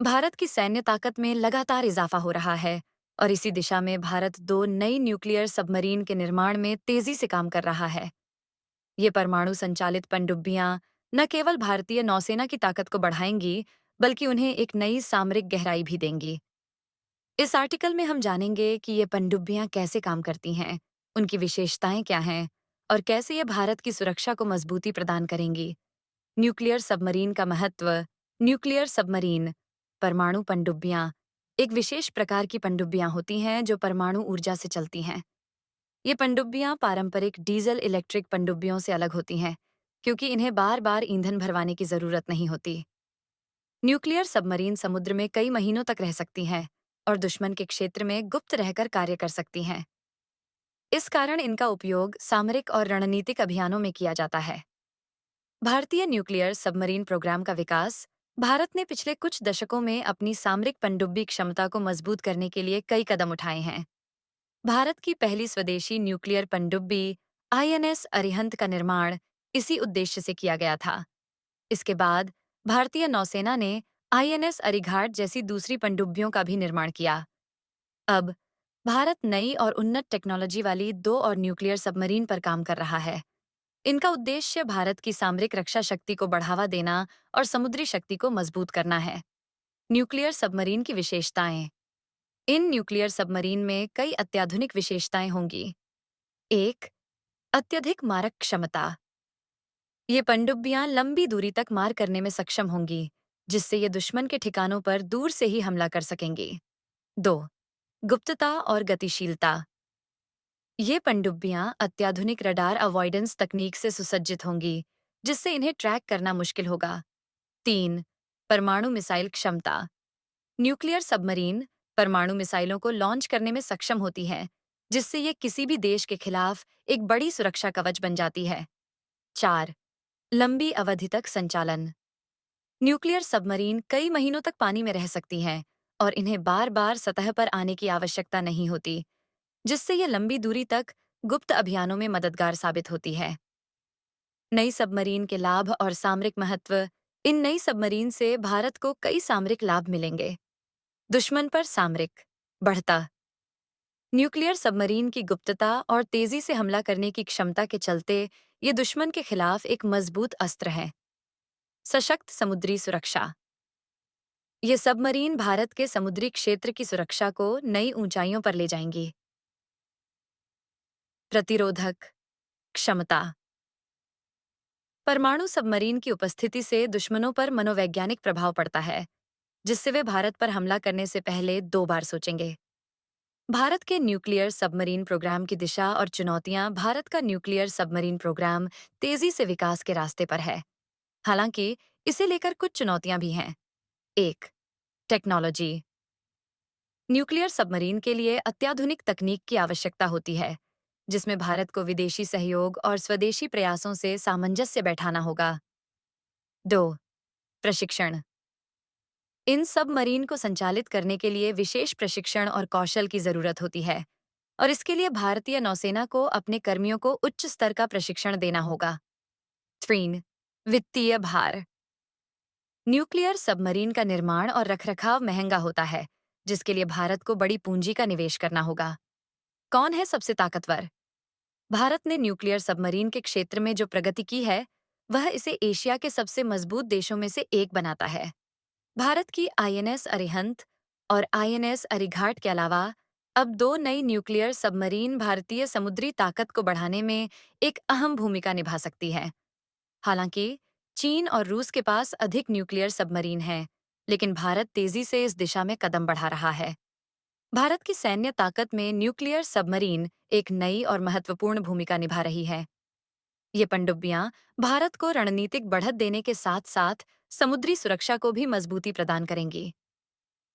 भारत की सैन्य ताकत में लगातार इजाफा हो रहा है और इसी दिशा में भारत दो नई न्यूक्लियर सबमरीन के निर्माण में तेजी से काम कर रहा है। ये परमाणु संचालित पनडुब्बियां न केवल भारतीय नौसेना की ताकत को बढ़ाएंगी, बल्कि उन्हें एक नई सामरिक गहराई भी देंगी। इस आर्टिकल में हम जानेंगे कि ये पनडुब्बियां कैसे काम करती हैं, उनकी विशेषताएं क्या हैं और कैसे ये भारत की सुरक्षा को मजबूती प्रदान करेंगी। न्यूक्लियर सबमरीन का महत्व। न्यूक्लियर सबमरीन परमाणु पनडुब्बियां एक विशेष प्रकार की पनडुब्बियां होती हैं जो परमाणु ऊर्जा से चलती हैं। ये पनडुब्बियां पारंपरिक डीजल इलेक्ट्रिक पनडुब्बियों से अलग होती हैं, क्योंकि इन्हें बार बार ईंधन भरवाने की जरूरत नहीं होती। न्यूक्लियर सबमरीन समुद्र में कई महीनों तक रह सकती हैं और दुश्मन के क्षेत्र में गुप्त रहकर कार्य कर सकती हैं। इस कारण इनका उपयोग सामरिक और रणनीतिक अभियानों में किया जाता है। भारतीय न्यूक्लियर सबमरीन प्रोग्राम का विकास। भारत ने पिछले कुछ दशकों में अपनी सामरिक पनडुब्बी क्षमता को मजबूत करने के लिए कई कदम उठाए हैं। भारत की पहली स्वदेशी न्यूक्लियर पनडुब्बी आईएनएस अरिहंत का निर्माण इसी उद्देश्य से किया गया था। इसके बाद भारतीय नौसेना ने आईएनएस अरिघाट जैसी दूसरी पनडुब्बियों का भी निर्माण किया। अब भारत नई और उन्नत टेक्नोलॉजी वाली दो और न्यूक्लियर सबमरीन पर काम कर रहा है। इनका उद्देश्य भारत की सामरिक रक्षा शक्ति को बढ़ावा देना और समुद्री शक्ति को मजबूत करना है। न्यूक्लियर सबमरीन की विशेषताएं। इन न्यूक्लियर सबमरीन में कई अत्याधुनिक विशेषताएं होंगी। एक, अत्यधिक मारक क्षमता। ये पनडुब्बियां लंबी दूरी तक मार करने में सक्षम होंगी, जिससे ये दुश्मन के ठिकानों पर दूर से ही हमला कर सकेंगी। दो, गुप्तता और गतिशीलता। ये पनडुब्बियां अत्याधुनिक रडार अवॉइडेंस तकनीक से सुसज्जित होंगी, जिससे इन्हें ट्रैक करना मुश्किल होगा। 3. परमाणु मिसाइल क्षमता। न्यूक्लियर सबमरीन परमाणु मिसाइलों को लॉन्च करने में सक्षम होती है, जिससे ये किसी भी देश के खिलाफ एक बड़ी सुरक्षा कवच बन जाती है। 4. लंबी अवधि तक संचालन। न्यूक्लियर सबमरीन कई महीनों तक पानी में रह सकती हैं और इन्हें बार बार सतह पर आने की आवश्यकता नहीं होती, जिससे ये लंबी दूरी तक गुप्त अभियानों में मददगार साबित होती है। नई सबमरीन के लाभ और सामरिक महत्व। इन नई सबमरीन से भारत को कई सामरिक लाभ मिलेंगे। दुश्मन पर सामरिक बढ़ता। न्यूक्लियर सबमरीन की गुप्तता और तेजी से हमला करने की क्षमता के चलते ये दुश्मन के खिलाफ एक मजबूत अस्त्र है। सशक्त समुद्री सुरक्षा। ये सबमरीन भारत के समुद्री क्षेत्र की सुरक्षा को नई ऊंचाइयों पर ले जाएंगी। प्रतिरोधक क्षमता। परमाणु सबमरीन की उपस्थिति से दुश्मनों पर मनोवैज्ञानिक प्रभाव पड़ता है, जिससे वे भारत पर हमला करने से पहले 2 बार सोचेंगे। भारत के न्यूक्लियर सबमरीन प्रोग्राम की दिशा और चुनौतियां। भारत का न्यूक्लियर सबमरीन प्रोग्राम तेजी से विकास के रास्ते पर है, हालांकि इसे लेकर कुछ चुनौतियां भी हैं। 1. टेक्नोलॉजी। न्यूक्लियर सबमरीन के लिए अत्याधुनिक तकनीक की आवश्यकता होती है, जिसमें भारत को विदेशी सहयोग और स्वदेशी प्रयासों से सामंजस्य बैठाना होगा। 2. प्रशिक्षण। इन सबमरीन को संचालित करने के लिए विशेष प्रशिक्षण और कौशल की जरूरत होती है, और इसके लिए भारतीय नौसेना को अपने कर्मियों को उच्च स्तर का प्रशिक्षण देना होगा। 3. वित्तीय भार। न्यूक्लियर सबमरीन का निर्माण और रखरखाव महंगा होता है, जिसके लिए भारत को बड़ी पूंजी का निवेश करना होगा। कौन है सबसे ताकतवर? भारत ने न्यूक्लियर सबमरीन के क्षेत्र में जो प्रगति की है, वह इसे एशिया के सबसे मजबूत देशों में से एक बनाता है। भारत की आईएनएस अरिहंत और आईएनएस अरिघाट के अलावा अब दो नई न्यूक्लियर सबमरीन भारतीय समुद्री ताकत को बढ़ाने में एक अहम भूमिका निभा सकती है। हालांकि चीन और रूस के पास अधिक न्यूक्लियर सबमरीन हैं, लेकिन भारत तेजी से इस दिशा में कदम बढ़ा रहा है। भारत की सैन्य ताकत में न्यूक्लियर सबमरीन एक नई और महत्वपूर्ण भूमिका निभा रही है। ये पनडुब्बियां भारत को रणनीतिक बढ़त देने के साथ साथ समुद्री सुरक्षा को भी मजबूती प्रदान करेंगी।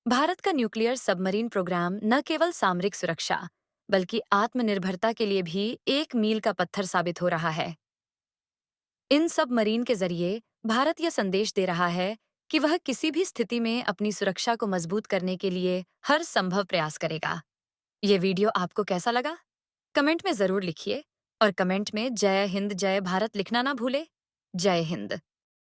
भारत का न्यूक्लियर सबमरीन प्रोग्राम न केवल सामरिक सुरक्षा, बल्कि आत्मनिर्भरता के लिए भी एक मील का पत्थर साबित हो रहा है। इन सबमरीन के जरिए भारत यह संदेश दे रहा है कि वह किसी भी स्थिति में अपनी सुरक्षा को मजबूत करने के लिए हर संभव प्रयास करेगा। ये वीडियो आपको कैसा लगा? कमेंट में जरूर लिखिए और कमेंट में जय हिंद जय भारत लिखना ना भूले। जय हिंद।